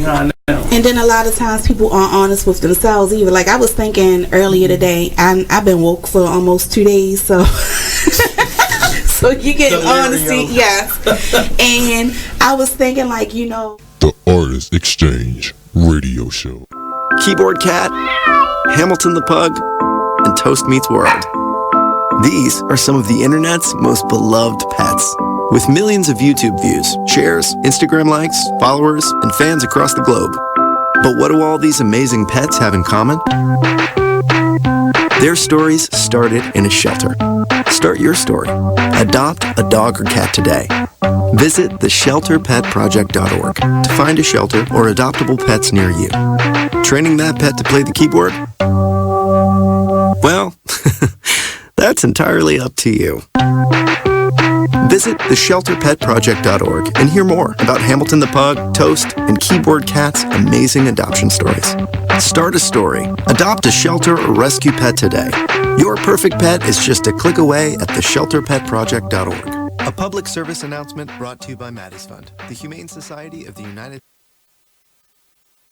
I know. And then a lot of times people aren't honest with themselves either. Like I was thinking earlier today, I've been woke for almost 2 days, so so you get honesty, yes. And I was thinking, like, The Artist Exchange Radio Show. Keyboard Cat, Hamilton the Pug, and Toast Meets World. These are some of the internet's most beloved pets. With millions of YouTube views, shares, Instagram likes, followers, and fans across the globe. But what do all these amazing pets have in common? Their stories started in a shelter. Start your story. Adopt a dog or cat today. Visit theshelterpetproject.org to find a shelter or adoptable pets near you. Training that pet to play the keyboard? Well, that's entirely up to you. Visit theshelterpetproject.org and hear more about Hamilton the Pug, Toast, and Keyboard Cat's amazing adoption stories. Start a story, adopt a shelter or rescue pet today. Your perfect pet is just a click away at theshelterpetproject.org. A public service announcement brought to you by Maddie's Fund, the Humane Society of the United States.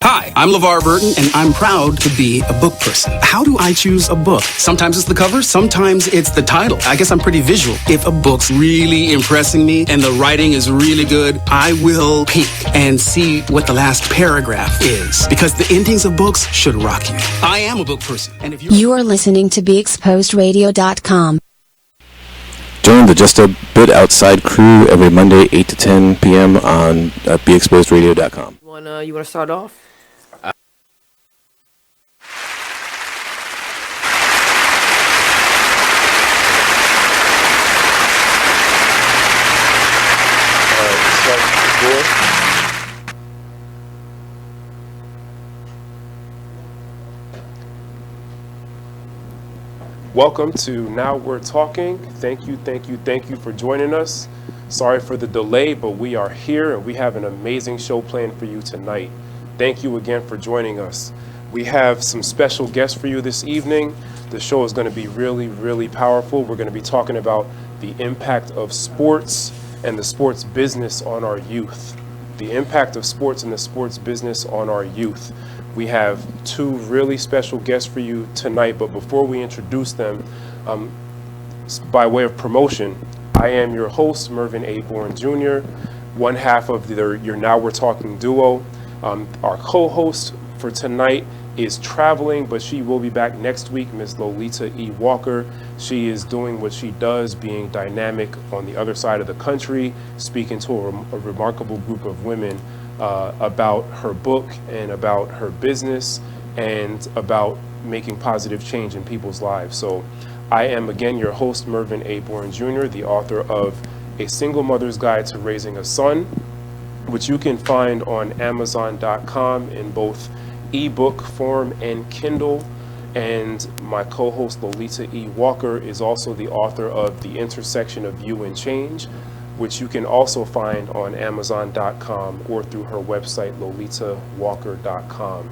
Hi, I'm LeVar Burton, and I'm proud to be a book person. How do I choose a book? Sometimes it's the cover, sometimes it's the title. I guess I'm pretty visual. If a book's really impressing me and the writing is really good, I will peek and see what the last paragraph is, because the endings of books should rock you. I am a book person. And if you are listening to BeExposedRadio.com. Join the Just a Bit Outside crew every Monday, 8 to 10 p.m. on BeExposedRadio.com. You want to start off? Welcome to Now We're Talking. Thank you for joining us. Sorry for the delay, but we are here and we have an amazing show planned for you tonight. Thank you again for joining us. We have some special guests for you this evening. The show is going to be really, really powerful. We're going to be talking about the impact of sports and the sports business on our youth. The impact of sports and the sports business on our youth. We have two really special guests for you tonight, but before we introduce them, by way of promotion, I am your host, Mervin A. Bourne Jr., one half of your Now We're Talking duo. Our co-host for tonight is traveling, but she will be back next week, Ms. Lolita E. Walker. She is doing what she does, being dynamic on the other side of the country, speaking to a remarkable group of women about her book and about her business and about making positive change in people's lives. So I am again your host, Mervin A. Bourne Jr., the author of A Single Mother's Guide to Raising a Son, which you can find on Amazon.com in both ebook form and Kindle. And my co-host Lolita E. Walker is also the author of The Intersection of You and Change, which you can also find on Amazon.com or through her website, lolitawalker.com.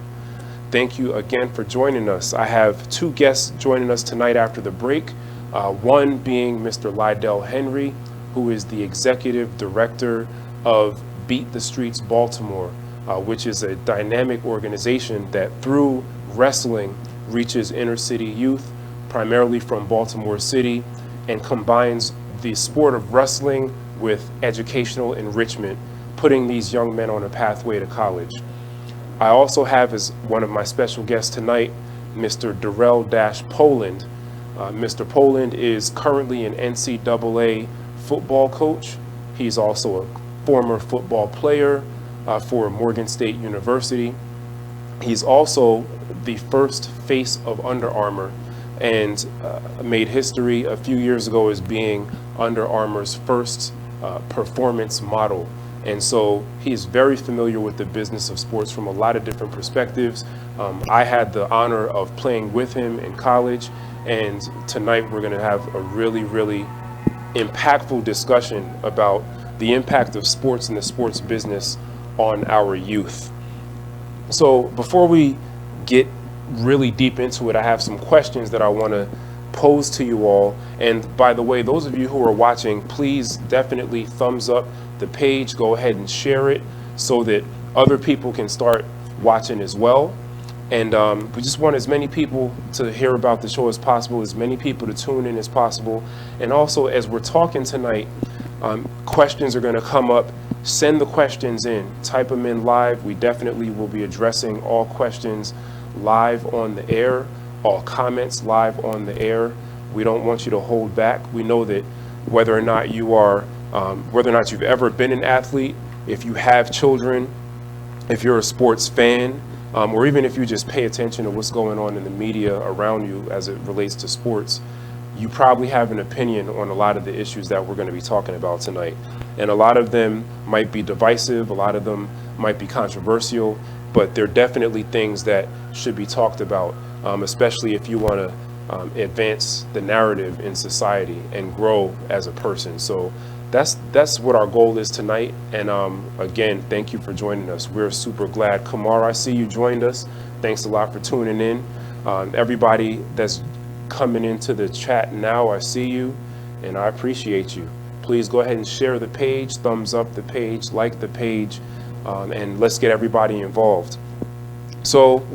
Thank you again for joining us. I have two guests joining us tonight after the break. One being Mr. Lydell Henry, who is the executive director of Beat the Streets Baltimore, which is a dynamic organization that through wrestling reaches inner city youth, primarily from Baltimore City, and combines the sport of wrestling with educational enrichment, putting these young men on a pathway to college. I also have as one of my special guests tonight, Mr. Derrell Poland. Mr. Poland is currently an NCAA football coach. He's also a former football player for Morgan State University. He's also the first face of Under Armour and made history a few years ago as being Under Armour's first performance model. And so he's very familiar with the business of sports from a lot of different perspectives. I had the honor of playing with him in college, and tonight we're going to have a really, really impactful discussion about the impact of sports and the sports business on our youth. So before we get really deep into it, I have some questions that I want to pose to you all. And by the way, those of you who are watching, please definitely thumbs up the page, go ahead and share it so that other people can start watching as well. And we just want as many people to hear about the show as possible, as many people to tune in as possible. And also, as we're talking tonight, questions are going to come up. Send the questions in, type them in live. We definitely will be addressing all questions live on the air, all comments live on the air. We don't want you to hold back. We know that whether or not you are, whether or not you've ever been an athlete, if you have children, if you're a sports fan, or even if you just pay attention to what's going on in the media around you as it relates to sports, you probably have an opinion on a lot of the issues that we're going to be talking about tonight. And a lot of them might be divisive, a lot of them might be controversial, but they're definitely things that should be talked about, especially if you want to advance the narrative in society and grow as a person. So that's what our goal is tonight. And again, thank you for joining us. We're super glad. Kamar, I see you joined us. Thanks a lot for tuning in. Everybody that's coming into the chat now, I see you and I appreciate you. Please go ahead and share the page, thumbs up the page, like the page, and let's get everybody involved. So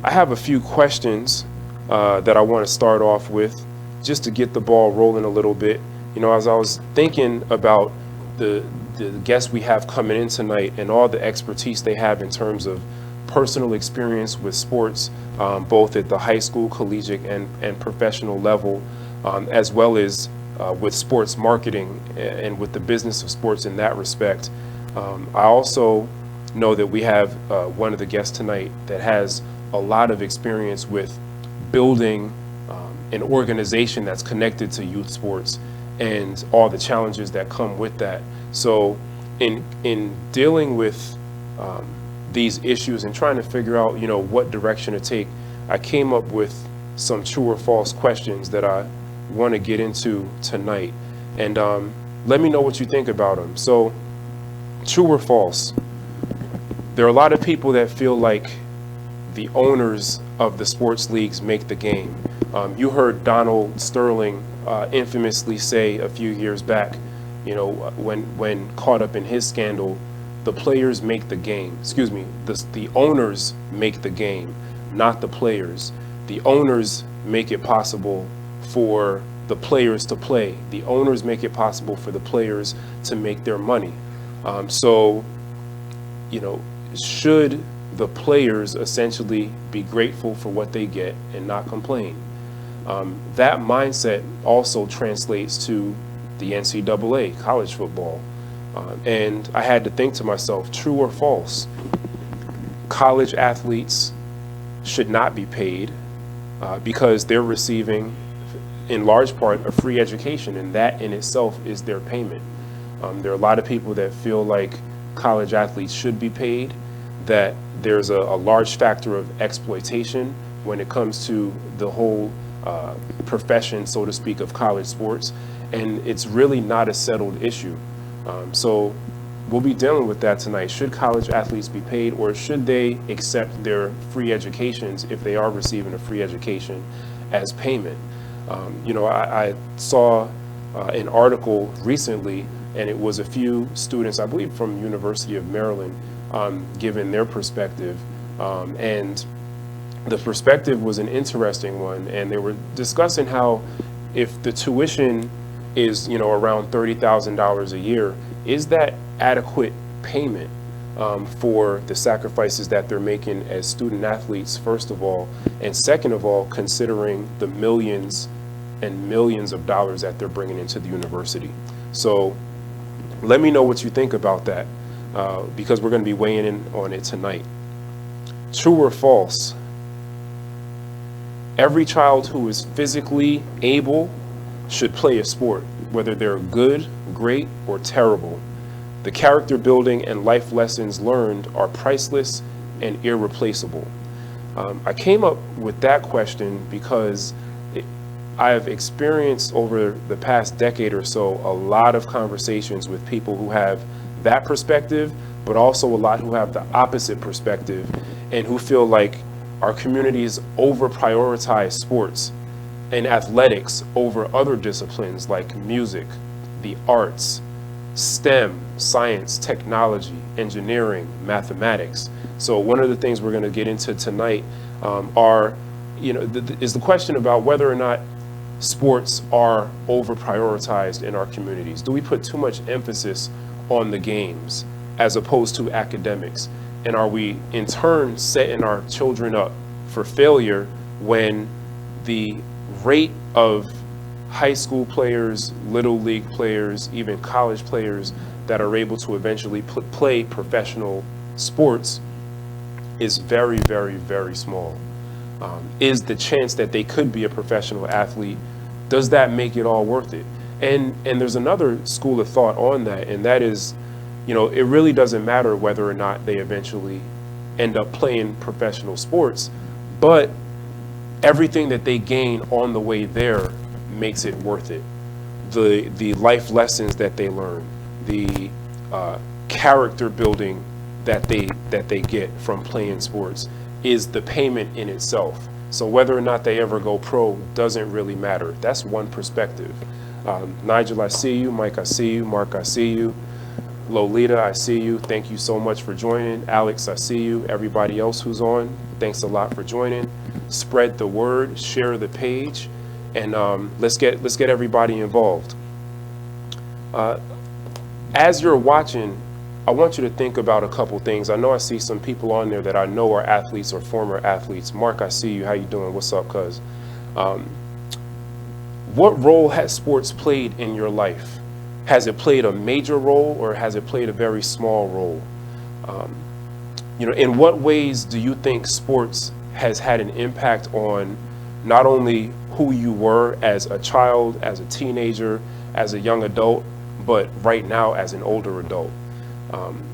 I have a few questions that I want to start off with, just to get the ball rolling a little bit. You know, as I was thinking about the guests we have coming in tonight and all the expertise they have in terms of personal experience with sports, both at the high school, collegiate, and professional level, as well as with sports marketing and with the business of sports in that respect. I also know that we have one of the guests tonight that has a lot of experience with building an organization that's connected to youth sports and all the challenges that come with that. So in dealing with these issues and trying to figure out, you know, what direction to take, I came up with some true or false questions that I want to get into tonight. And let me know what you think about them. So, true or false? There are a lot of people that feel like the owners of the sports leagues make the game. You heard Donald Sterling infamously say a few years back, you know, when caught up in his scandal, the players make the game. Excuse me, the owners make the game, not the players. The owners make it possible for the players to play. The owners make it possible for the players to make their money. So, you know, should the players essentially be grateful for what they get and not complain? That mindset also translates to the NCAA, college football. And I had to think to myself, true or false? College athletes should not be paid because they're receiving, in large part, a free education, and that in itself is their payment. There are a lot of people that feel like college athletes should be paid, that there's a large factor of exploitation when it comes to the whole profession, so to speak, of college sports, and it's really not a settled issue. So we'll be dealing with that tonight. Should college athletes be paid, or should they accept their free educations, if they are receiving a free education, as payment? You know, I saw an article recently, and it was a few students, I believe from University of Maryland, given their perspective, and the perspective was an interesting one, and they were discussing how if the tuition is, you know, around $30,000 a year, is that adequate payment for the sacrifices that they're making as student athletes, first of all, and second of all, considering the millions and millions of dollars that they're bringing into the university. So let me know what you think about that, because we're going to be weighing in on it tonight. True or false? Every child who is physically able should play a sport, whether they're good, great, or terrible. The character building and life lessons learned are priceless and irreplaceable. I came up with that question because I've experienced over the past decade or so a lot of conversations with people who have that perspective, but also a lot who have the opposite perspective and who feel like our communities over prioritize sports and athletics over other disciplines like music, the arts, STEM, science, technology, engineering, mathematics. So one of the things we're going to get into tonight is the question about whether or not sports are over prioritized in our communities. Do we put too much emphasis on the games as opposed to academics? And are we in turn setting our children up for failure when the rate of high school players, little league players, even college players that are able to eventually play professional sports is very, very, very small? Is the chance that they could be a professional athlete, does that make it all worth it? And there's another school of thought on that, and that is, it really doesn't matter whether or not they eventually end up playing professional sports, but everything that they gain on the way there makes it worth it. The life lessons that they learn, the character building that they get from playing sports is the payment in itself. So whether or not they ever go pro doesn't really matter. That's one perspective. Nigel, I see you. Mike, I see you. Mark, I see you. Lolita, I see you. Thank you so much for joining. Alex, I see you. Everybody else who's on, thanks a lot for joining. Spread the word, share the page, and let's get everybody involved. As you're watching, I want you to think about a couple things. I know I see some people on there that I know are athletes or former athletes. Mark, I see you. How you doing? What's up, cuz? What role has sports played in your life? Has it played a major role, or has it played a very small role? In what ways do you think sports has had an impact on not only who you were as a child, as a teenager, as a young adult, but right now as an older adult?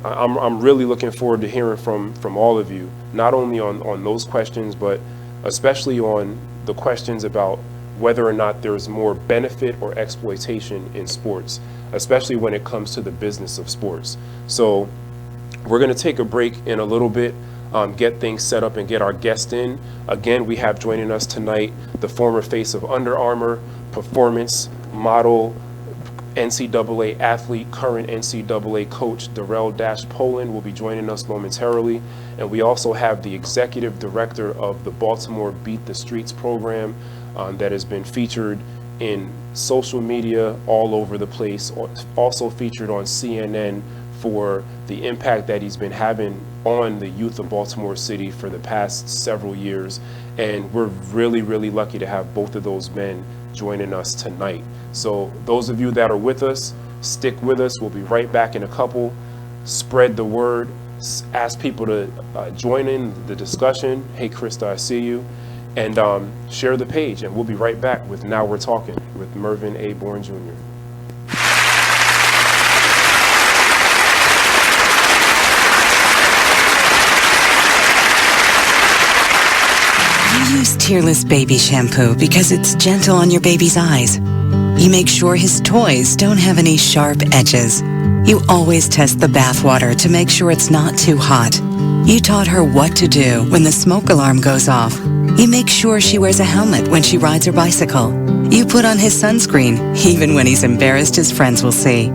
I'm really looking forward to hearing from all of you, not only on those questions, but especially on the questions about whether or not there's more benefit or exploitation in sports, especially when it comes to the business of sports. So we're going to take a break in a little bit, get things set up and get our guest in. Again, we have joining us tonight the former face of Under Armour, performance model, NCAA athlete, current NCAA coach, Derrell Poland will be joining us momentarily. And we also have the executive director of the Baltimore Beat the Streets program that has been featured in social media all over the place, also featured on CNN for the impact that he's been having on the youth of Baltimore City for the past several years. And we're really, really lucky to have both of those men joining us tonight. So those of you that are with us, stick with us. We'll be right back in a couple. Spread the word. Ask people to join in the discussion. Hey, Krista, I see you. And share the page. And we'll be right back with Now We're Talking with Mervin A. Bourne Jr. You use Tearless Baby Shampoo because it's gentle on your baby's eyes. You make sure his toys don't have any sharp edges. You always test the bathwater to make sure it's not too hot. You taught her what to do when the smoke alarm goes off. You make sure she wears a helmet when she rides her bicycle. You put on his sunscreen, even when he's embarrassed his friends will see.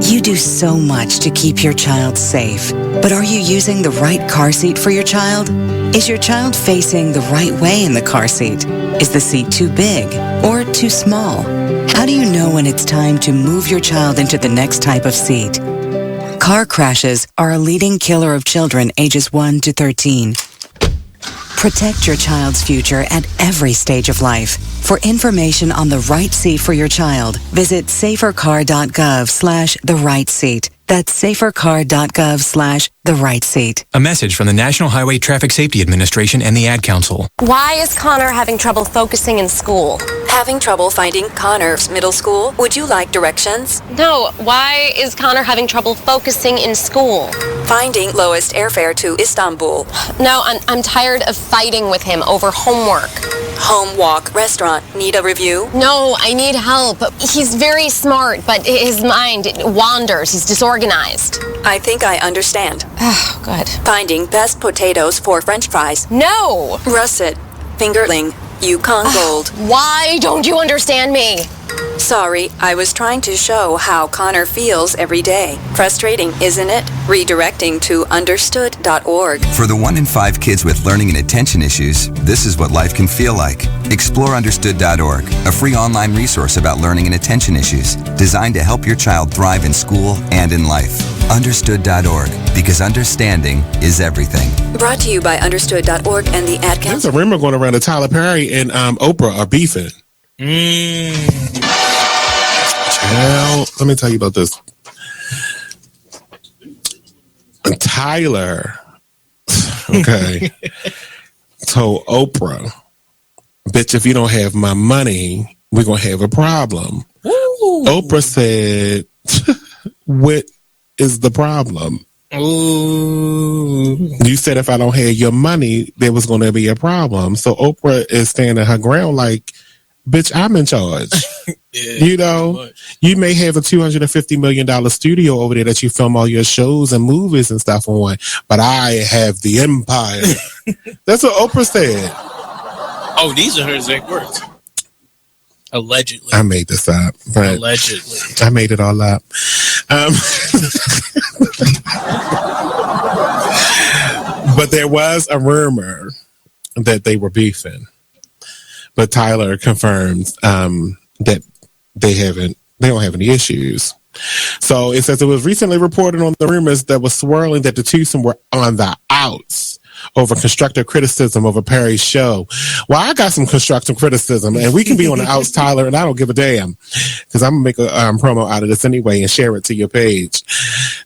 You do so much to keep your child safe. But are you using the right car seat for your child? Is your child facing the right way in the car seat? Is the seat too big or too small? How do you know when it's time to move your child into the next type of seat? Car crashes are a leading killer of children ages 1 to 13. Protect your child's future at every stage of life. For information on the right seat for your child, visit safercar.gov/the-right-seat. That's safercar.gov/the-right-seat. A message from the National Highway Traffic Safety Administration and the Ad Council. Why is Connor having trouble focusing in school? Having trouble finding Connor's middle school? Would you like directions? No, why is Connor having trouble focusing in school? Finding lowest airfare to Istanbul. No, I'm tired of fighting with him over homework. Home, walk, restaurant. Need a review? No, I need help. He's very smart, but his mind wanders. He's disorganized. I think I understand. Oh, good. Finding best potatoes for French fries. No! Russet, fingerling, Yukon Gold. Why don't you understand me? Sorry, I was trying to show how Connor feels every day. Frustrating, isn't it? Redirecting to understood.org. For the 1 in 5 kids with learning and attention issues, this is what life can feel like. Explore understood.org, a free online resource about learning and attention issues, designed to help your child thrive in school and in life. Understood.org, because understanding is everything. Brought to you by understood.org and the Ad Council. There's a rumor going around that Tyler Perry and Oprah are beefing. Well, let me tell you about this. Tyler, okay, told Oprah, bitch, if you don't have my money, we're going to have a problem. Ooh. Oprah said, what is the problem? Ooh. You said if I don't have your money, there was going to be a problem. So Oprah is standing her ground like, bitch, I'm in charge. Yeah, you know, you may have a $250 million studio over there that you film all your shows and movies and stuff on, but I have the empire. That's what Oprah said. Oh, these are her exact words. Allegedly. I made this up. But allegedly. I made it all up. But there was a rumor that they were beefing. But Tyler confirms that they don't have any issues. So it says it was recently reported on the rumors that was swirling that the twosome were on the outs over constructive criticism of a Perry show. Well, I got some constructive criticism, and we can be on the outs, Tyler, and I don't give a damn, because I'm going to make a promo out of this anyway and share it to your page.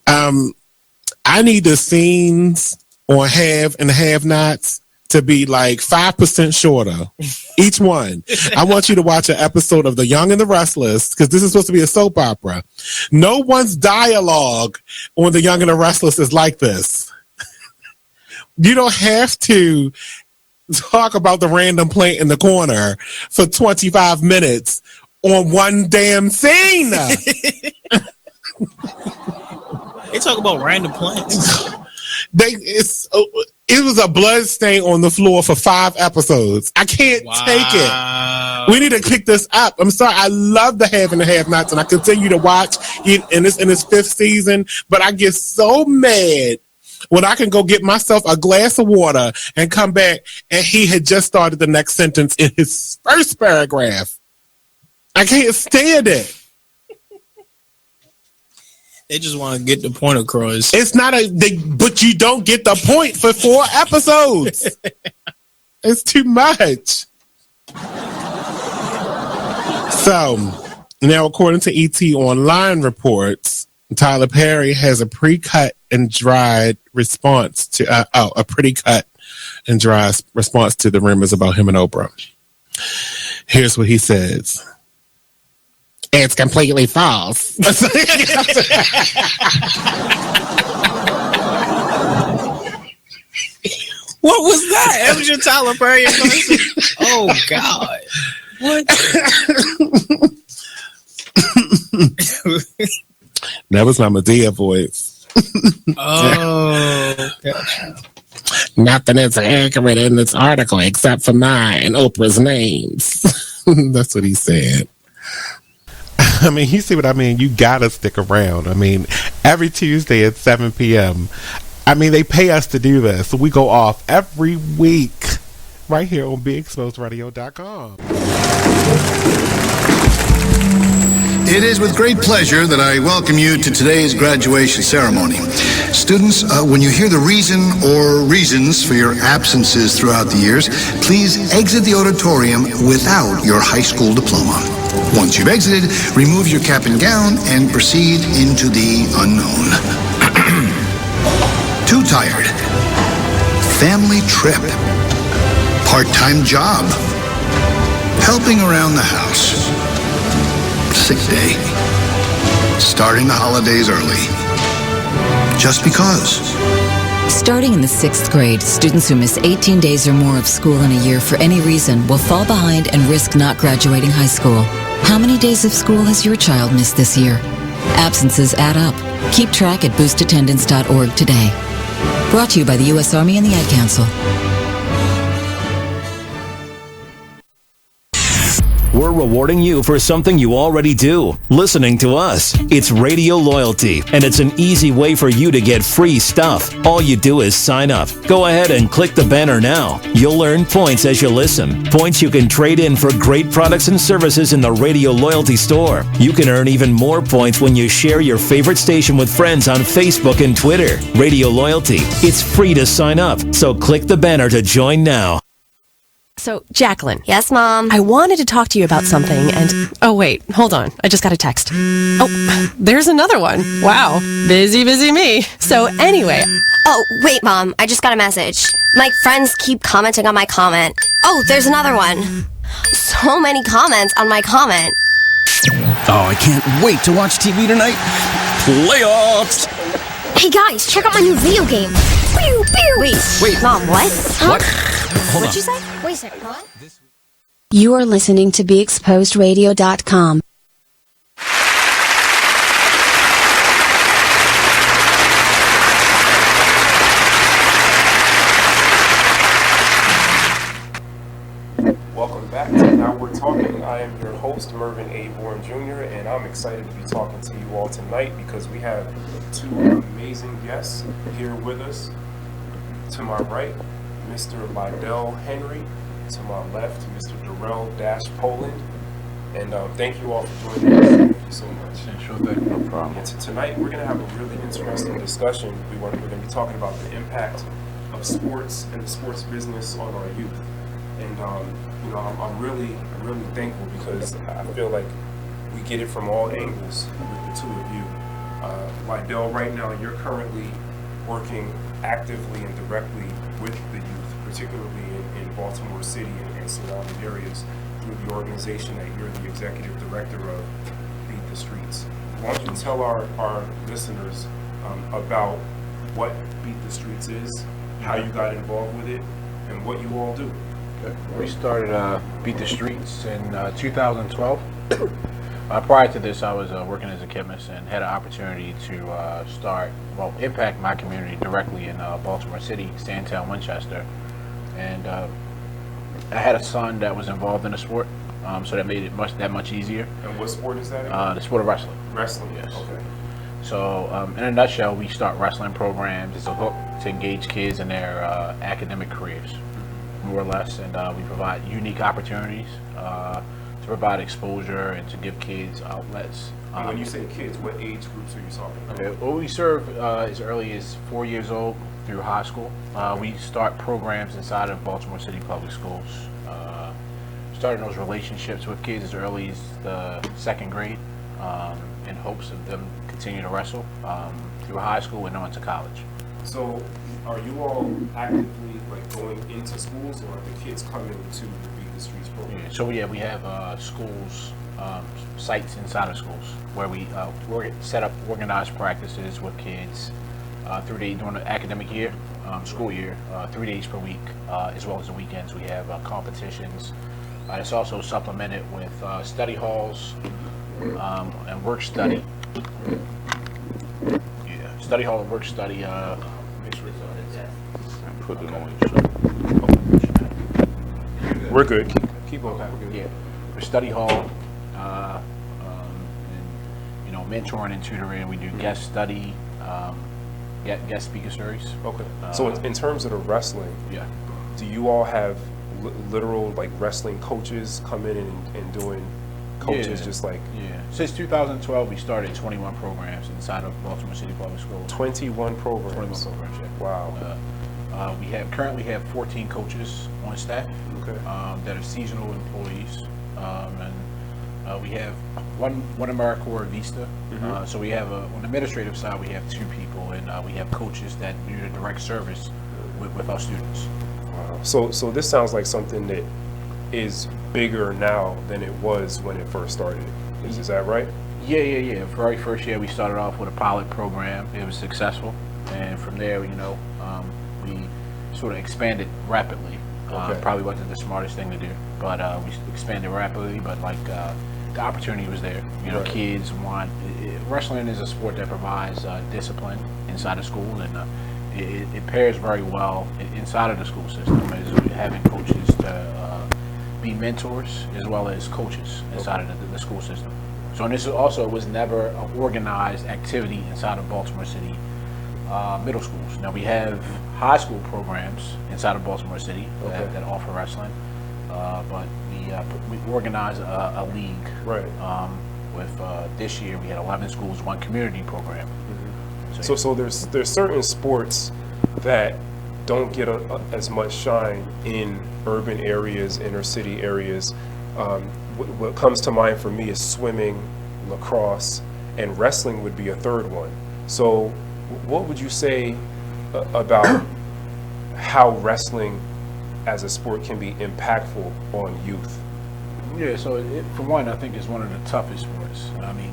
I need the scenes on Have and Have-Nots to be like 5% shorter, each one. I want you to watch an episode of The Young and the Restless, because this is supposed to be a soap opera. No one's dialogue on The Young and the Restless is like this. You don't have to talk about the random plant in the corner for 25 minutes on one damn scene. They talk about random plants. It was a blood stain on the floor for 5 episodes. I can't take it. We need to kick this up. I'm sorry. I love the Have and the Have-Nots, and I continue to watch it in its 5th season, but I get so mad when I can go get myself a glass of water and come back, and he had just started the next sentence in his first paragraph. I can't stand it. They just want to get the point across. It's not but you don't get the point for 4 episodes. It's too much. So, now according to ET Online reports, Tyler Perry has a pre-cut and dried response to a pretty cut and dry response to the rumors about him and Oprah. Here's what he says. It's completely false. What was that? That was your Tyler Perry impression? Oh, God. What? That was my Medea voice. Oh, God. Nothing is accurate in this article except for mine and Oprah's names. That's what he said. I mean, you see what I mean? You gotta stick around. I mean, every Tuesday at 7 p.m. I mean, they pay us to do this. So we go off every week right here on BeExposedRadio.com. It is with great pleasure that I welcome you to today's graduation ceremony. Students, when you hear the reason or reasons for your absences throughout the years, please exit the auditorium without your high school diploma. Once you've exited, remove your cap and gown and proceed into the unknown. Too tired. Family trip. Part-time job. Helping around the house. Sick day. Starting the holidays early. Just because. Starting in the 6th grade, students who miss 18 days or more of school in a year for any reason will fall behind and risk not graduating high school. How many days of school has your child missed this year? Absences add up. Keep track at boostattendance.org today. Brought to you by the U.S. Army and the Ad Council. we're rewarding you for something you already do, listening to us. It's Radio Loyalty, and it's an easy way for you to get free stuff. All you do is sign up. Go ahead and click the banner now. You'll earn points as you listen. Points you can trade in for great products and services in the Radio Loyalty store. You can earn even more points when you share your favorite station with friends on Facebook and Twitter. Radio Loyalty. It's free to sign up, so click the banner to join now. So, Jacqueline. Yes, Mom? I wanted to talk to you about something, and... Oh, wait. Hold on. I just got a text. Oh, there's another one. Wow. Busy me. So, anyway... Oh, wait, Mom. I just got a message. My friends keep commenting on my comment. Oh, there's another one. So many comments on my comment. Oh, I can't wait to watch TV tonight. Playoffs! Hey, guys, check out my new video game. Pew, pew. Wait. Mom, what? What? Hold What'd on. you say? Wait a second, what? You are listening to BeExposedRadio.com. Welcome back to Now We're Talking. I am your host, Mervin A. Bourne Jr., and I'm excited to be talking to you all tonight because we have two amazing guests here with us. To my right, Mr. Lydell Henry. To my left, Mr. Derrell Poland. And thank you all for joining us. Thank you so much. Sure thing, no problem. And tonight, we're going to have a really interesting discussion. We're going to be talking about the impact of sports and the sports business on our youth. And I'm really thankful because I feel like we get it from all angles with the two of you. Lydell, right now, you're currently working actively and directly with the youth, particularly in Baltimore City and surrounding areas through the organization that you're the executive director of, Beat the Streets. Why don't you tell our listeners about what Beat the Streets is, how you got involved with it, and what you all do. Okay. We started Beat the Streets in 2012. Prior to this, I was working as a chemist and had an opportunity to impact my community directly in Baltimore City, Sandtown, Winchester. And I had a son that was involved in the sport, so that made it much easier. And what sport is that? The sport of wrestling. Wrestling, yes. Okay. So in a nutshell, we start wrestling programs as a hook to engage kids in their academic careers, more or less, and we provide unique opportunities to provide exposure and to give kids outlets. And when you say kids, what age groups are you talking about? Okay, well, we serve as early as 4 years old through high school. We start programs inside of Baltimore City Public Schools, starting those relationships with kids as early as the second grade, in hopes of them continue to wrestle through high school and on to college. So, are you all actively going into schools, or are the kids coming to the Beat the Streets program? Yeah, so we have schools, sites inside of schools where we set up organized practices with kids during the academic year, school year, 3 days per week, as well as the weekends. We have competitions. It's also supplemented with study halls and work study. Yeah, study hall and work study. Put it on. We're good. Keep on. Yeah, for study hall, and mentoring and tutoring. We do guest study, guest speaker series. Okay. So in terms of the wrestling, yeah, do you all have literal wrestling coaches come in and doing coaches just like? Yeah. Since 2012, we started 21 programs inside of Baltimore City Public Schools. 21 programs. 21 programs. Yeah. Wow. We currently have 14 coaches on staff, okay, that are seasonal employees, and we have one AmeriCorps Vista. Mm-hmm. So we have on the administrative side, we have 2 people, and we have coaches that do the direct service with our students. Wow. So this sounds like something that is bigger now than it was when it first started. Is that right? Yeah. Very first year, we started off with a pilot program. It was successful, and from there, we sort of expanded rapidly. Okay. Probably wasn't the smartest thing to do, but we expanded rapidly. But the opportunity was there. Right. Kids want wrestling is a sport that provides discipline inside of school, and it pairs very well inside of the school system, as having coaches to be mentors as well as coaches inside of the school system. So, and this also was never an organized activity inside of Baltimore City middle schools. Now we have high school programs inside of Baltimore City that offer wrestling, but we organize a league. Right. With this year we had 11 schools, 1 community program. Mm-hmm. So there's certain sports that don't get as much shine in urban areas, inner city areas. What comes to mind for me is swimming, lacrosse, and wrestling would be a third one. So what would you say about how wrestling as a sport can be impactful on youth? Yeah, so for one, I think it's one of the toughest sports. I mean,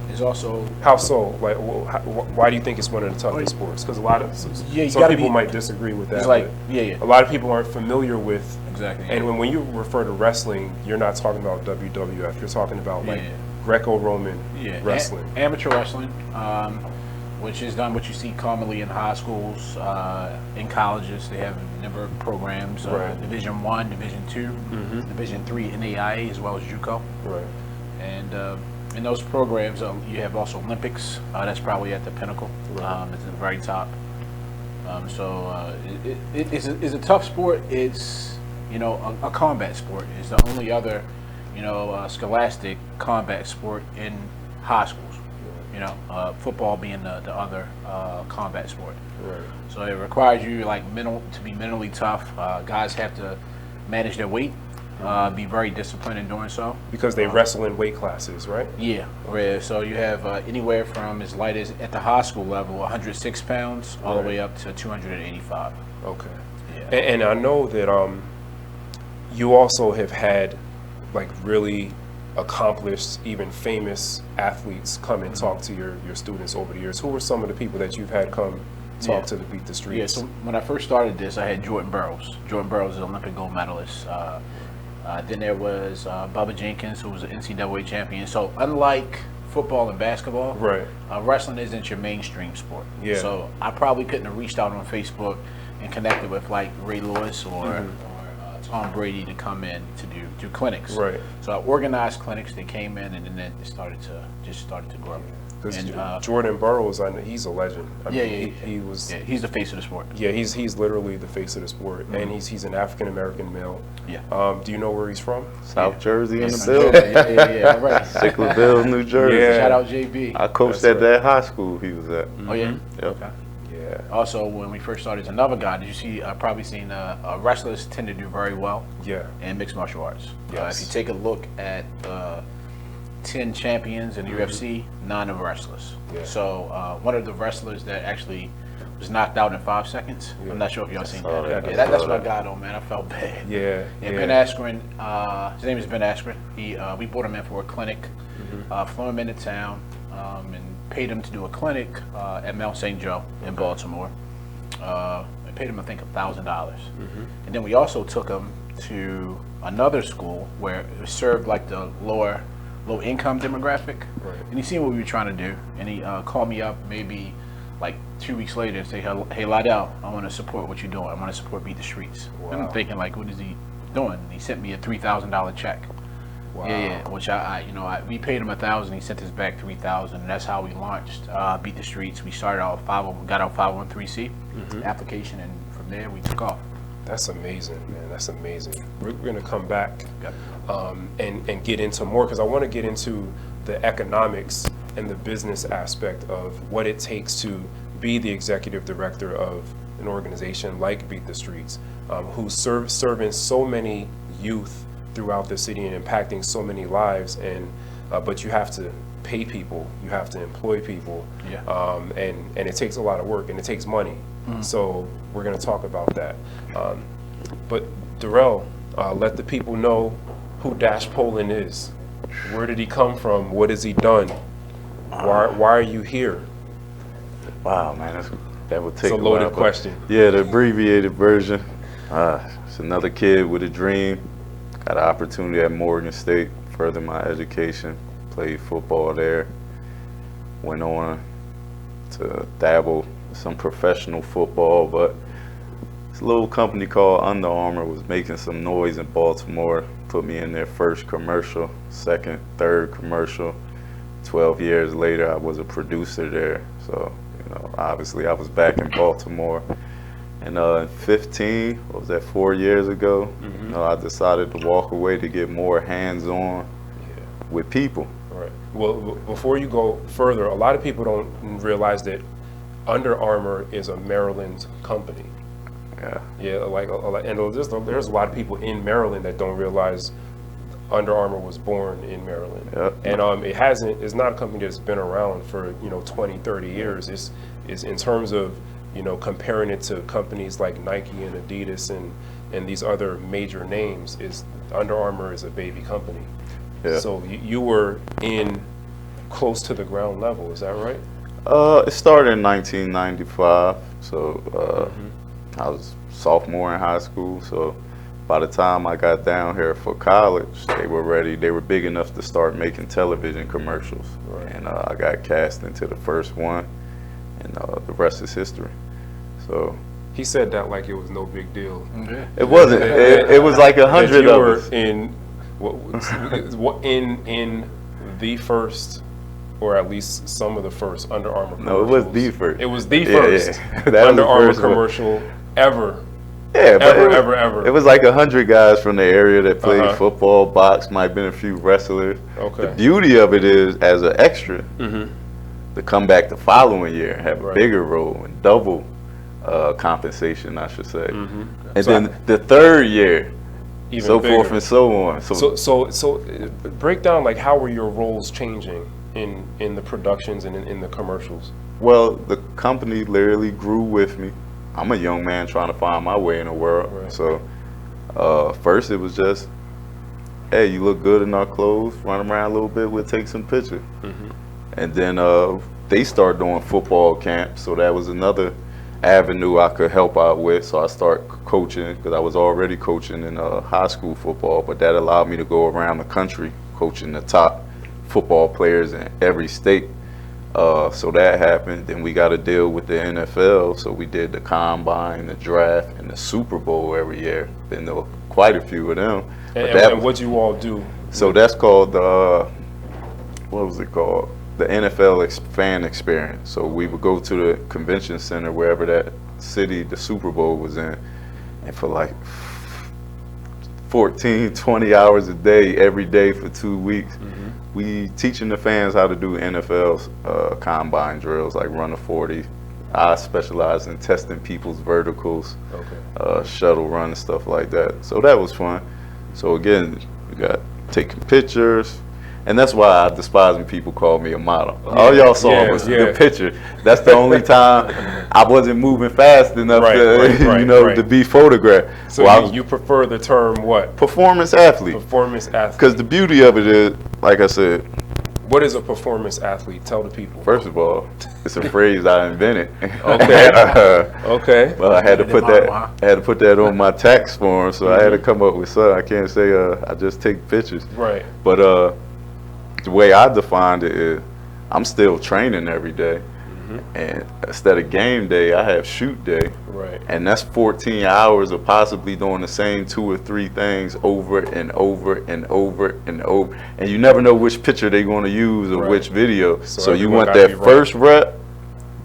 it's also... How so? Like, why do you think it's one of the toughest sports? Because a lot of some people might disagree with that. Like, a lot of people aren't familiar with... Exactly. And when you refer to wrestling, you're not talking about WWF. You're talking about like Greco-Roman wrestling. Amateur wrestling, which is done what you see commonly in high schools, in colleges. They have a number of programs, Division 1, Division 2, Division 3 NAIA, as well as JUCO. Right. And in those programs, you have also Olympics. That's probably at the pinnacle. It's at the very top. It's a tough sport. It's a combat sport. It's the only other scholastic combat sport in high schools. Football being the other combat sport. Right. So it requires you to be mentally tough. Guys have to manage their weight, be very disciplined in doing so. Because they wrestle in weight classes, right? Yeah. So you have anywhere from as light as at the high school level, 106 pounds, all the way up to 285. Okay. Yeah. And I know that you also have had really accomplished, even famous athletes come and talk to your students over the years. Who were some of the people that you've had come talk to Beat the Streets? Yeah, so when I first started this, I had Jordan Burroughs. Jordan Burroughs is an Olympic gold medalist. Then there was Bubba Jenkins, who was an NCAA champion. So unlike football and basketball, wrestling isn't your mainstream sport. Yeah. So I probably couldn't have reached out on Facebook and connected with Ray Lewis or Tom Brady to come in to do clinics. Right. So I organized clinics. They came in, and then it started to grow. Because Jordan Burroughs, he's a legend. He's the face of the sport. Yeah, he's literally the face of the sport, and he's an African American male. Yeah. Do you know where he's from? South Jersey in the building. Yeah. All right. Sicklerville, New Jersey. Yeah. Shout out JB. I coached at that high school he was at. Oh yeah. Yep. Okay. Yeah. Also, when we first started, another guy. Did you see? Probably seen wrestlers tend to do very well. Yeah. In mixed martial arts. Yes. If you take a look at 10 champions in the UFC, 9 of wrestlers. Yeah. So one of the wrestlers that actually was knocked out in 5 seconds. Yeah. I'm not sure if y'all seen that. That's what I got on, man. I felt bad. Yeah. Ben Askren. His name is Ben Askren. We brought him in for a clinic. Flew him into town and paid him to do a clinic at Mount St. Joe in Baltimore. I paid him, I think, $1,000. And then we also took him to another school where it served the low income demographic. Right. And he seen what we were trying to do, and he called me up maybe 2 weeks later and say, "Hey Lydell, I want to support what you're doing. I want to support Beat the Streets." Wow. And I'm thinking what is he doing? And he sent me a $3,000 check. Wow. Yeah, which we paid him $1,000. He sent us back $3,000, and that's how we launched Beat the Streets. We started out got our 501(c)(3) application, and from there we took off. That's amazing, man. That's amazing. We're going to come back and get into more, because I want to get into the economics and the business aspect of what it takes to be the executive director of an organization like Beat the Streets, who's serving so many youth throughout the city and impacting so many lives. And but you have to pay people, you have to employ people, and it takes a lot of work and it takes money. So we're going to talk about that. But Derrell, let the people know who Dash Poland is. Where did he come from? What has he done? Why are you here? Wow, man, that would take a loaded question. Yeah, the abbreviated version. It's another kid with a dream. Got an opportunity at Morgan State, further my education. Played football there. Went on to dabble some professional football, but This little company called Under Armour was making some noise in Baltimore, put me in their first commercial, second, third commercial. 12 years later, I was a producer there. So, you know, obviously I was back in Baltimore. And in 15, what was that, 4 years ago, you know, I decided to walk away to get more hands-on with people. Right. Well, before you go further, a lot of people don't realize that Under Armour is a Maryland company. Yeah. Yeah, and there's a lot of people in Maryland that don't realize Under Armour was born in Maryland. Yep. And it's not a company that's been around for, 20, 30 years. It's in terms of, comparing it to companies like Nike and Adidas and these other major names, Under Armour is a baby company. Yeah. So you were in close to the ground level, is that right? It started in 1995, so I was sophomore in high school. So by the time I got down here for college, they were ready. They were big enough to start making television commercials, and I got cast into the first one, and the rest is history. So he said that like it was no big deal. It wasn't. It was like 100 of us. In the first, or at least some of the first Under Armour commercials. No, it was the first. It was the first Under Armour commercial ever. Yeah, but ever. It was like 100 guys from the area that played football, box, might have been a few wrestlers. Okay. The beauty of it is, as an extra, to come back the following year and have a bigger role and double compensation, I should say. And so then the third year, even so bigger. forth and so on. So break down, like, how were your roles changing in the productions and in the commercials? Well, the company literally grew with me. I'm a young man trying to find my way in the world. Right. So first it was just, hey, you look good in our clothes, run around a little bit, we'll take some pictures. And then they started doing football camps, so that was another avenue I could help out with. So I started coaching, because I was already coaching in high school football, but that allowed me to go around the country coaching the top football players in every state. So that happened. Then we got to deal with the NFL. So we did the combine, the draft, and the Super Bowl every year. Been to quite a few of them. And what you all do? So that's called what was it called? The NFL fan experience. So we would go to the convention center, wherever that city the Super Bowl was in, and for like 14, 20 hours a day, every day for 2 weeks, we teaching the fans how to do NFL combine drills, like run a 40. I specialize in testing people's verticals, shuttle run and stuff like that. So that was fun. So again, we got taking pictures. And that's why I despise when people call me a model. All y'all saw was the picture. That's the only time I wasn't moving fast enough to be photographed. So you prefer the term what? Performance athlete. Performance athlete. Because the beauty of it is, like I said. What is a performance athlete? Tell the people. First of all, it's a phrase I invented. Okay. Well, I had to put that on my tax form, so I had to come up with something. I can't say I just take pictures. Right. But the way I defined it is, I'm still training every day, and instead of game day, I have shoot day. Right. And that's 14 hours of possibly doing the same 2 or 3 things over and over and over and over, and you never know which picture they're going to use or which video. So you want that first rep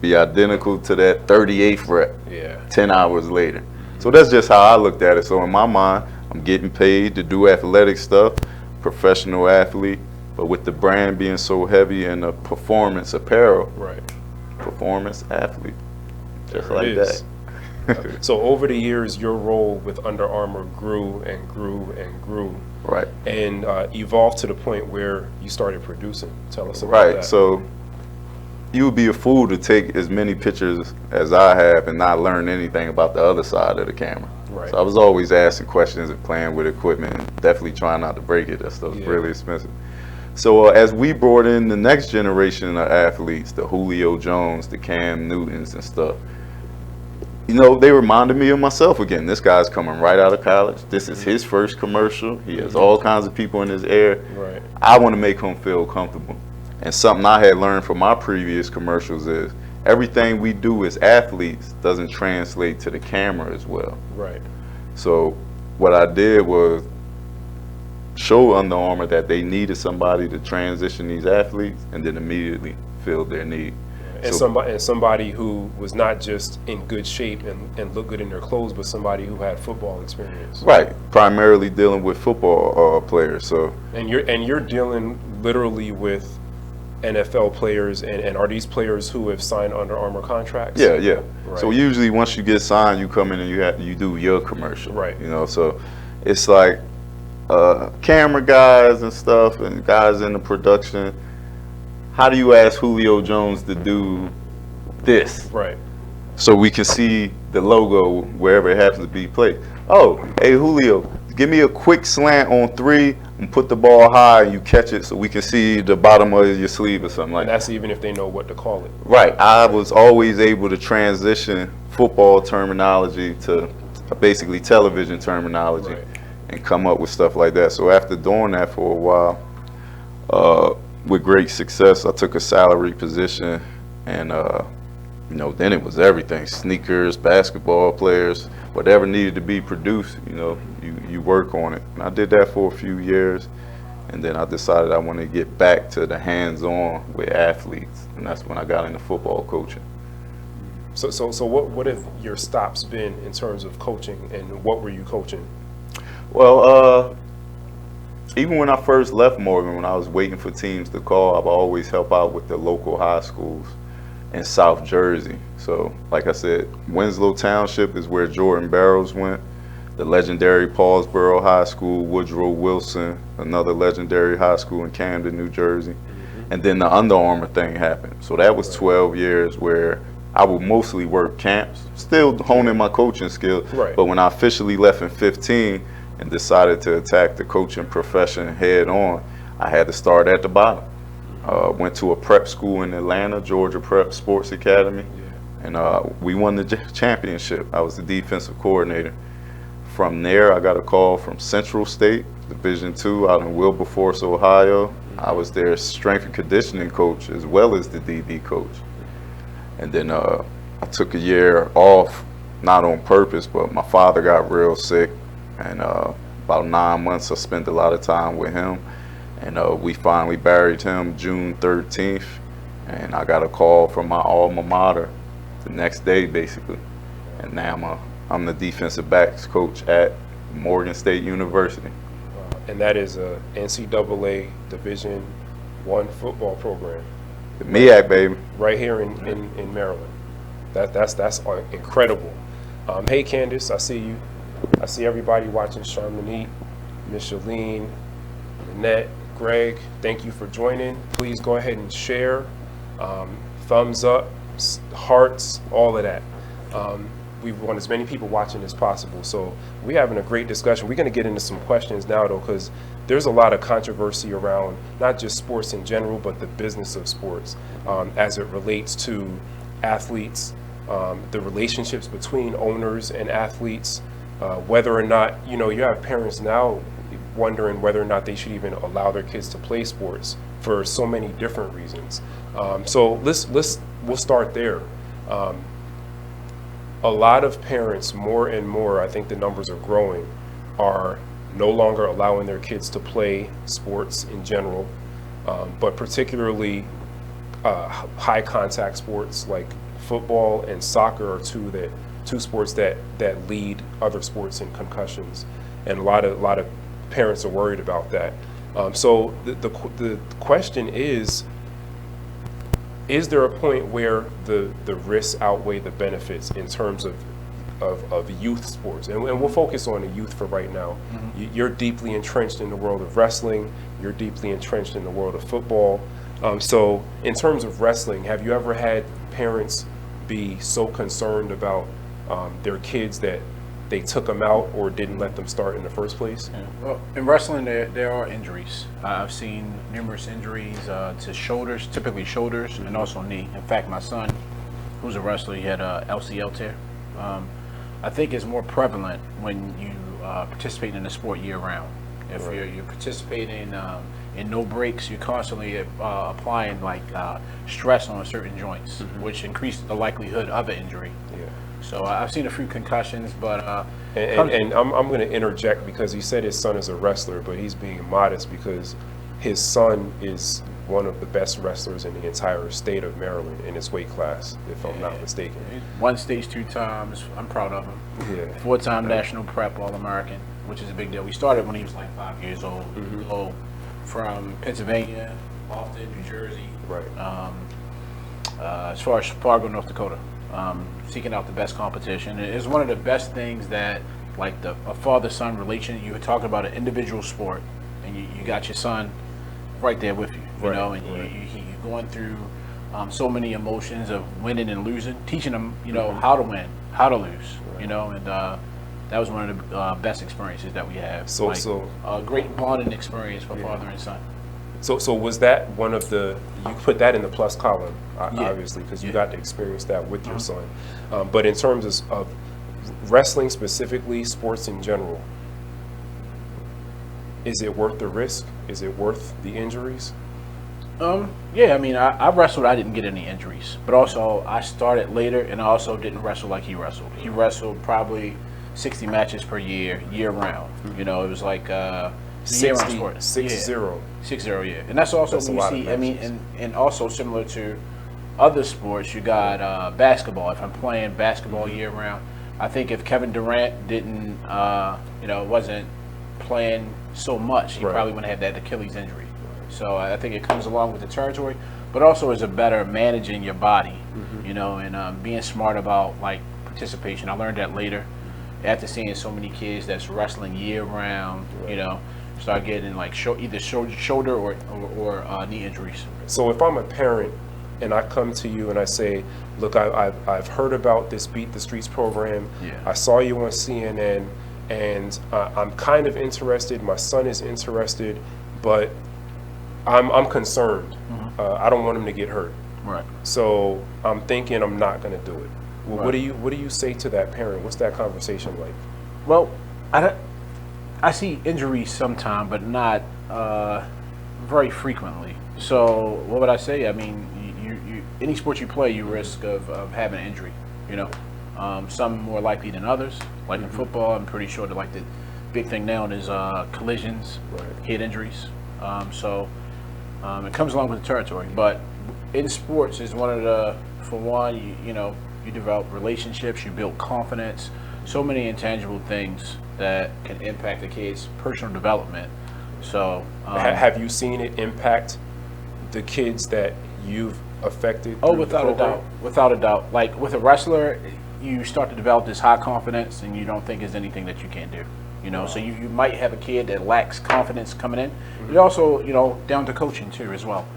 be identical to that 38th rep 10 hours later. So that's just how I looked at it. So in my mind, I'm getting paid to do athletic stuff, professional athlete. But with the brand being so heavy in the performance apparel, performance athlete, just like that. So over the years, your role with Under Armour grew and grew and grew. Right. And evolved to the point where you started producing. Tell us about that. Right. So you would be a fool to take as many pictures as I have and not learn anything about the other side of the camera. Right. So I was always asking questions and playing with equipment and definitely trying not to break it. That stuff's really expensive. So as we brought in the next generation of athletes, the Julio Jones, the Cam Newtons and stuff, they reminded me of myself again. This guy's coming right out of college. This is his first commercial. He has all kinds of people in his ear. I want to make him feel comfortable. And something I had learned from my previous commercials is, everything we do as athletes doesn't translate to the camera as well. Right. So what I did was show Under Armour that they needed somebody to transition these athletes, and then immediately filled their need. And somebody who was not just in good shape and looked good in their clothes, but somebody who had football experience. Right, primarily dealing with football players. So and you're dealing literally with NFL players, and are these players who have signed Under Armour contracts? Yeah. Right. So usually once you get signed, you come in and you do your commercial. Right. You know, so it's like camera guys and stuff, and guys in the production. How do you ask Julio Jones to do this? Right. So we can see the logo wherever it happens to be placed. Oh, hey Julio, give me a quick slant on 3 and put the ball high and you catch it so we can see the bottom of your sleeve or something like that. And that's even if they know what to call it. Right. I was always able to transition football terminology to basically television terminology, right, and come up with stuff like that. So after doing that for a while, with great success, I took a salary position, and you know, then it was everything: sneakers, basketball players, whatever needed to be produced. You know, you work on it. And I did that for a few years, and then I decided I wanted to get back to the hands-on with athletes, and that's when I got into football coaching. So what have your stops been in terms of coaching, and what were you coaching? Well, even when I first left Morgan, when I was waiting for teams to call, I've always helped out with the local high schools in South Jersey. So, like I said, Winslow Township is where Jordan Barrows went. The legendary Paulsboro High School, Woodrow Wilson, another legendary high school in Camden, New Jersey. And then the Under Armour thing happened. So that was 12 years where I would mostly work camps, still honing my coaching skills. Right. But when I officially left in 15, and decided to attack the coaching profession head on, I had to start at the bottom. Went to a prep school in Atlanta, Georgia Prep Sports Academy, and we won the championship. I was the defensive coordinator. From there, I got a call from Central State, Division II, out in Wilberforce, Ohio. I was their strength and conditioning coach as well as the DB coach. And then I took a year off, not on purpose, but my father got real sick. And about 9 months, I spent a lot of time with him. And we finally buried him June 13th. And I got a call from my alma mater the next day, basically. And now I'm the defensive backs coach at Morgan State University. And that is a NCAA Division I football program. The MEAC, baby. Right here in Maryland. That's incredible. Hey, Candace, I see you. I see everybody watching. Charmonique, Micheline, Annette, Greg, thank you for joining. Please go ahead and share, thumbs up, hearts, all of that. We want as many people watching as possible. So we're having a great discussion. We're going to get into some questions now, though, because there's a lot of controversy around not just sports in general, but the business of sports as it relates to athletes, the relationships between owners and athletes, whether or not, you know, you have parents now wondering whether or not they should even allow their kids to play sports for so many different reasons. So we'll start there. A lot of parents, more and more, I think the numbers are growing, are no longer allowing their kids to play sports in general, but particularly high contact sports like football and soccer are two sports that lead other sports in concussions, and a lot of parents are worried about that. So the question is there a point where the risks outweigh the benefits in terms of youth sports? And we'll focus on the youth for right now. Mm-hmm. You're deeply entrenched in the world of wrestling. You're deeply entrenched in the world of football. So in terms of wrestling, have you ever had parents be so concerned about their kids that they took them out or didn't let them start in the first place? Yeah. Well, in wrestling, there are injuries. I've seen numerous injuries to shoulders, typically shoulders, and also knee. In fact, my son, who's a wrestler, he had a LCL tear. I think it's more prevalent when you participate in a sport year-round. If you're participating and no breaks, you're constantly applying like stress on certain joints, which increases the likelihood of an injury. Yeah. So I've seen a few concussions, but and I'm going to interject because he said his son is a wrestler, but he's being modest because his son is one of the best wrestlers in the entire state of Maryland in his weight class, if I'm not mistaken. Won states 2 times. I'm proud of him. Yeah. 4-time national prep All-American, which is a big deal. We started when he was like 5 years old. So from Pennsylvania, Boston, New Jersey. Right. As far as Fargo, North Dakota. Seeking out the best competition. It's one of the best things that, like a father-son relation, you were talking about an individual sport, and you got your son right there with you, you know, and you're going through so many emotions of winning and losing, teaching them, you know, how to win, how to lose, you know, and that was one of the best experiences that we have. So a great bonding experience for father and son. So was that one of the, you put that in the plus column, obviously, because you got to experience that with your son. But in terms of wrestling specifically, sports in general, is it worth the risk? Is it worth the injuries? Yeah, I mean, I wrestled, I didn't get any injuries. But also, I started later, and I also didn't wrestle like he wrestled. He wrestled probably 60 matches per year, year-round. You know, it was like... 6-0. 6-0, yeah. And that's also when you see, I mean, and also similar to other sports, you got basketball. If I'm playing basketball year-round, I think if Kevin Durant didn't, you know, wasn't playing so much, he probably wouldn't have that Achilles injury. So I think it comes along with the territory, but also is a better managing your body, you know, and being smart about like participation. I learned that later after seeing so many kids that's wrestling year round, you know, start getting like either shoulder or knee injuries. So if I'm a parent and I come to you and I say, look, I've heard about this Beat the Streets program. I saw you on CNN, and I'm kind of interested. My son is interested, but I'm concerned. I don't want him to get hurt. Right. So I'm thinking I'm not going to do it. Well, what do you say to that parent? What's that conversation like? Well, I see injuries sometime, but not very frequently. So what would I say? I mean, you any sport you play, you risk of having an injury. You know, some more likely than others. Like in football, I'm pretty sure that like the big thing now is collisions, head injuries. So it comes along with the territory. But in sports, is one of the, for one, you know, you develop relationships, you build confidence, so many intangible things that can impact a kid's personal development. So have you seen it impact the kids that you've affected? Oh, without a doubt. Like with a wrestler, you start to develop this high confidence, and you don't think there's anything that you can't do. You know, so you might have a kid that lacks confidence coming in. But also, you know, down to coaching too as well.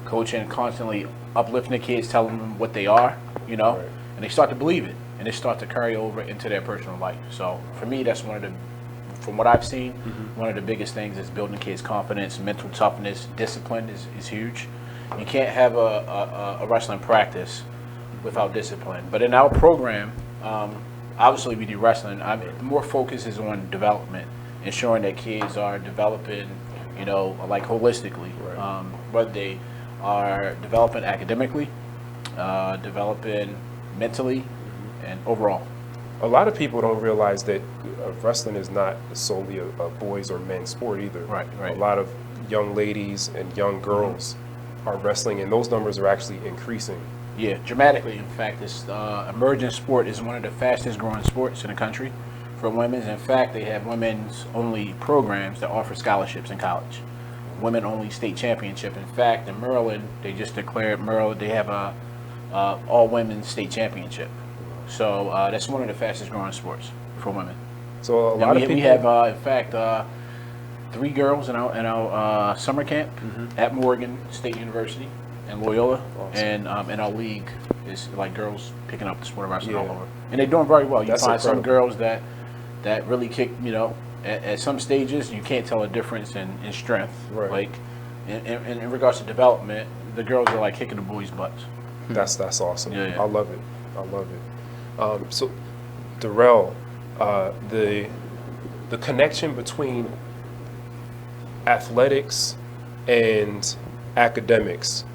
Coaching, constantly uplifting the kids, telling them what they are, you know, and they start to believe it, and they start to carry over into their personal life. So for me, that's one of the, from what I've seen, one of the biggest things is building kids' confidence, mental toughness, discipline is huge. You can't have a wrestling practice without discipline. But in our program, obviously we do wrestling. The more focus is on development, ensuring that kids are developing, you know, like holistically, whether they are developing academically, developing mentally, and overall. A lot of people don't realize that wrestling is not solely a boys or men's sport either. Right. A lot of young ladies and young girls are wrestling, and those numbers are actually increasing. Yeah, dramatically. In fact, this emerging sport is one of the fastest growing sports in the country for women. In fact, they have women's only programs that offer scholarships in college. Women only state championship. In fact, in Maryland, they just declared they have a all women's state championship. So that's one of the fastest growing sports for women. So a lot of people, we have in fact 3 girls in our summer camp at Morgan State University and Loyola, and in our league is like girls picking up the sport of wrestling all over, and they're doing very well. You find some girls that really kick, you know, at some stages you can't tell a difference in strength. Like in regards to development, the girls are like kicking the boys' butts. That's awesome. Yeah. I love it. So Derrell, the connection between athletics and academics.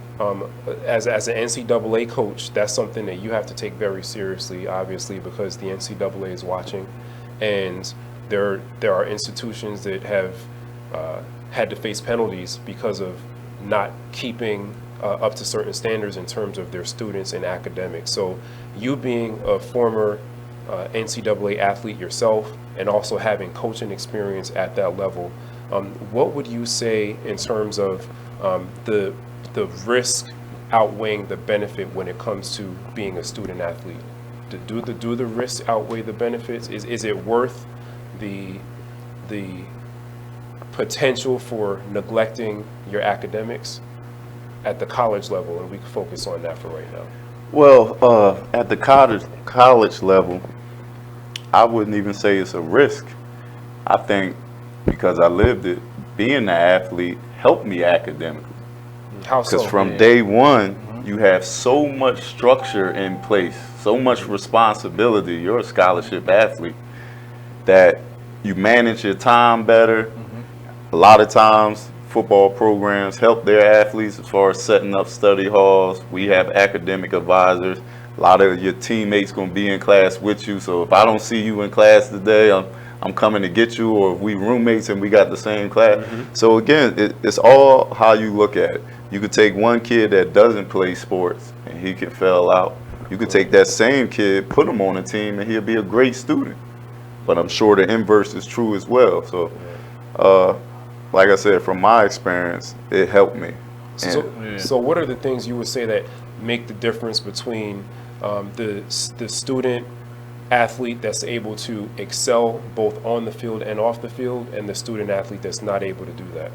As an NCAA coach, that's something that you have to take very seriously, obviously, because the NCAA is watching, and there are institutions that have had to face penalties because of not keeping up to certain standards in terms of their students and academics. So you being a former NCAA athlete yourself and also having coaching experience at that level, what would you say in terms of the risk outweighing the benefit when it comes to being a student athlete? Do the risks outweigh the benefits? Is it worth the potential for neglecting your academics at the college level? And we can focus on that for right now. Well, at the college level, I wouldn't even say it's a risk. I think because I lived it, being an athlete helped me academically. How so? Because from day one, you have so much structure in place, so much responsibility. You're a scholarship athlete that you manage your time better. A lot of times, football programs help their athletes as far as setting up study halls. We have academic advisors. A lot of your teammates going to be in class with you. So if I don't see you in class today, I'm coming to get you, or if we roommates and we got the same class. So again, it's all how you look at it. You could take one kid that doesn't play sports and he can fail out. You could take that same kid, put him on a team, and he'll be a great student. But I'm sure the inverse is true as well. So, like I said, from my experience, it helped me. So what are the things you would say that make the difference between the student athlete that's able to excel both on the field and off the field, and the student athlete that's not able to do that?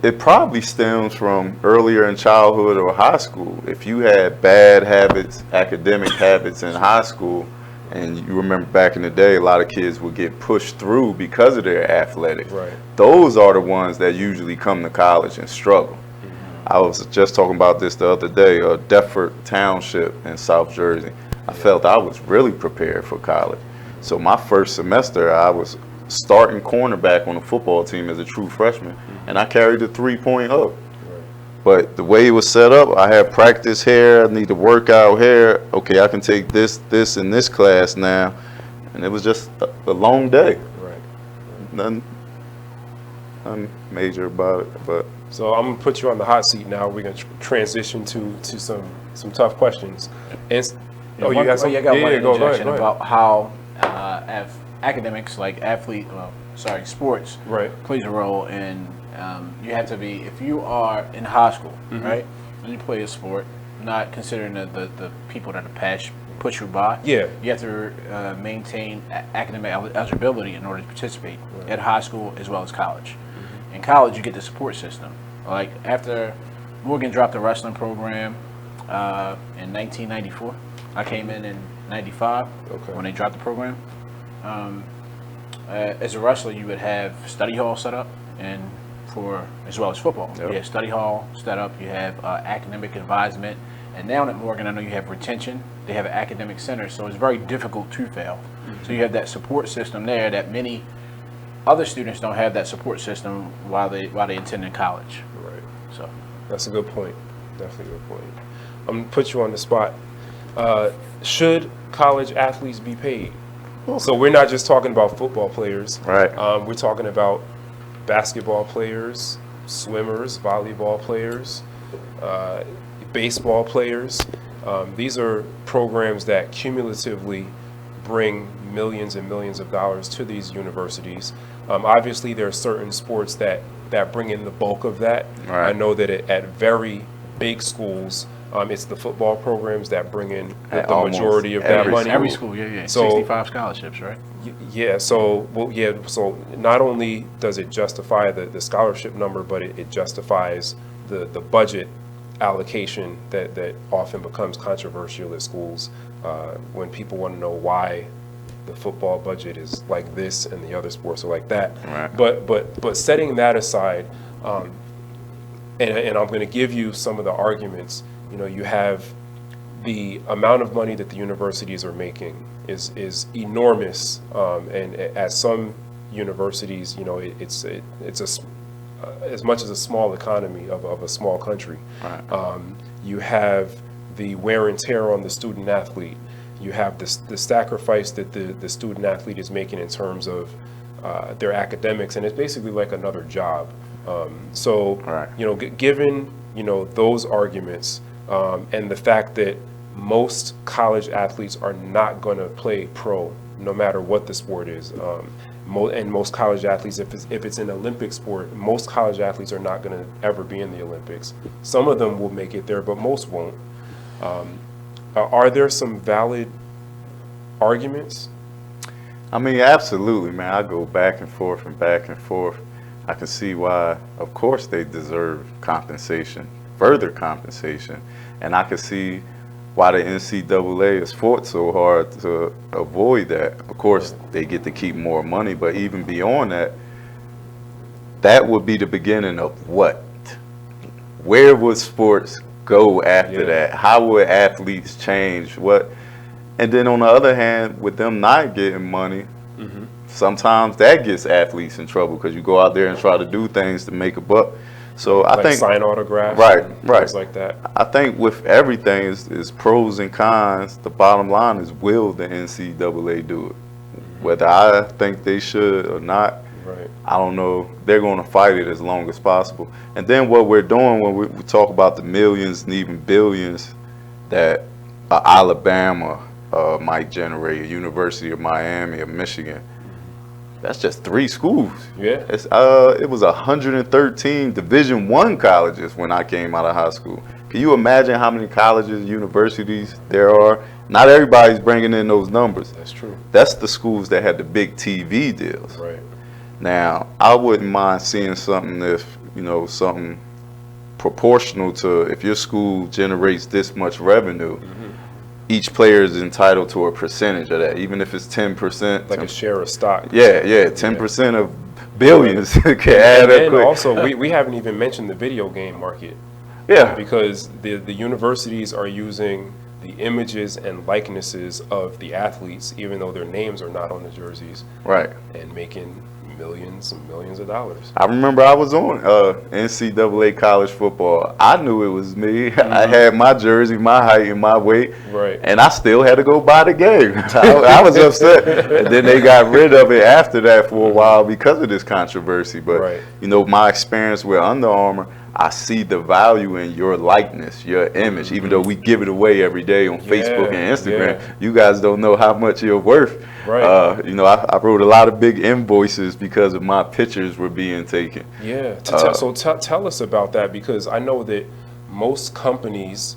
It probably stems from earlier in childhood or high school. If you had bad habits, academic habits in high school, and you remember back in the day, a lot of kids would get pushed through because of their athletics. Right. Those are the ones that usually come to college and struggle. I was just talking about this the other day, Deptford Township in South Jersey. I felt I was really prepared for college. So my first semester, I was starting cornerback on the football team as a true freshman, and I carried the 3-point hook. But the way it was set up, I had practice here, I need to work out here. Okay, I can take this, and this class now. And it was just a long day. Right. Nothing major about it, but. So I'm gonna put you on the hot seat now. We're gonna transition to some tough questions. And I got one interjection about how academics, like sports, plays a role in. You have to be, if you are in high school, right, and you play a sport, not considering the people that push you by. Yeah. You have to maintain academic eligibility in order to participate at high school as well as college. In college, you get the support system. Like after Morgan dropped the wrestling program in 1994, I came in 95 when they dropped the program. As a wrestler, you would have study hall set up, and as well as football. Yep. You have study hall set up. You have academic advisement, and now at Morgan, I know you have retention. They have an academic center, so it's very difficult to fail. So you have that support system there that many other students don't have that support system while they attend in college. Right. So that's a good point. Definitely a good point. I'm gonna put you on the spot. Should college athletes be paid? So we're not just talking about football players. Right. We're talking about basketball players, swimmers, volleyball players, baseball players. These are programs that cumulatively bring millions and millions of dollars to these universities. Obviously, there are certain sports that bring in the bulk of that. Right. I know that at very big schools, it's the football programs that bring in the majority of that money. Every school, yeah. So, 65 scholarships, right? Yeah. So not only does it justify the scholarship number, but it justifies the budget allocation that often becomes controversial at schools when people want to know why the football budget is like this and the other sports are like that. Right. But setting that aside, and I'm going to give you some of the arguments. You have the amount of money that the universities are making is enormous, and at some universities, you know, it's as much as a small economy of a small country. Right. You have the wear and tear on the student athlete. You have the sacrifice that the student athlete is making in terms of their academics, and it's basically like another job. So, you know, given, you know, those arguments and the fact that most college athletes are not going to play pro, no matter what the sport is. And most college athletes, if it's an Olympic sport, most college athletes are not going to ever be in the Olympics. Some of them will make it there, but most won't. Are there some valid arguments? I mean, absolutely, man. I go back and forth and back and forth. I can see why, of course, they deserve compensation, further compensation. And I can see why the NCAA has fought so hard to avoid that. Of course, they get to keep more money, but even beyond that, that would be the beginning of what? Where would sports go after that? How would athletes change? What? And then on the other hand, with them not getting money, sometimes that gets athletes in trouble because you go out there and try to do things to make a buck. So I think sign autographs, right, things like that. I think with everything is pros and cons. The bottom line is, will the NCAA do it? Whether I think they should or not, I don't know. They're going to fight it as long as possible. And then what we're doing when we talk about the millions and even billions that Alabama might generate, a University of Miami or Michigan. That's just 3 schools. Yeah. It was 113 Division I colleges when I came out of high school. Can you imagine how many colleges, universities there are? Not everybody's bringing in those numbers. That's true. That's the schools that had the big TV deals. Right. Now, I wouldn't mind seeing something if, you know, something proportional to if your school generates this much revenue. Each player is entitled to a percentage of that, even if it's 10%. Like a share of stock. Yeah, 10% of billions can add up. And also, we haven't even mentioned the video game market. Yeah. Because the universities are using the images and likenesses of the athletes, even though their names are not on the jerseys. Right. And making millions and millions of dollars. I remember I was on NCAA college football. I knew it was me. I had my jersey, my height, and my weight. Right. And I still had to go buy the game. I was upset. And then they got rid of it after that for a while because of this controversy. But, you know, my experience with Under Armour, I see the value in your likeness, your image, even though we give it away every day on Facebook and Instagram. You guys don't know how much you're worth. Right. You know, I wrote a lot of big invoices because of my pictures were being taken. Yeah. So tell us about that, because I know that most companies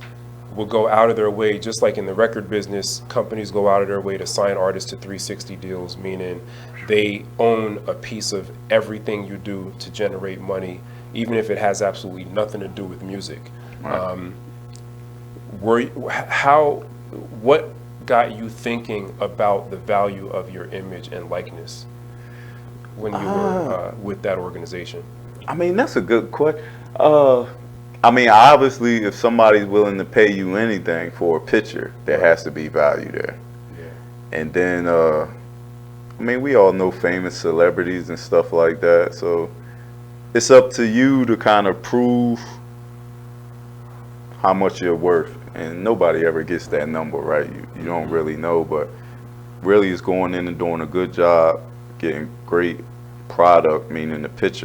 will go out of their way, just like in the record business, companies go out of their way to sign artists to 360 deals, meaning they own a piece of everything you do to generate money, even if it has absolutely nothing to do with music. Right. What got you thinking about the value of your image and likeness when you were with that organization? I mean, that's a good question. I mean, obviously, if somebody's willing to pay you anything for a picture, there has to be value there. Yeah. And then, I mean, we all know famous celebrities and stuff like that, so it's up to you to kind of prove how much you're worth. And nobody ever gets that number, right? You don't really know, but really it's going in and doing a good job, getting great product, meaning the picture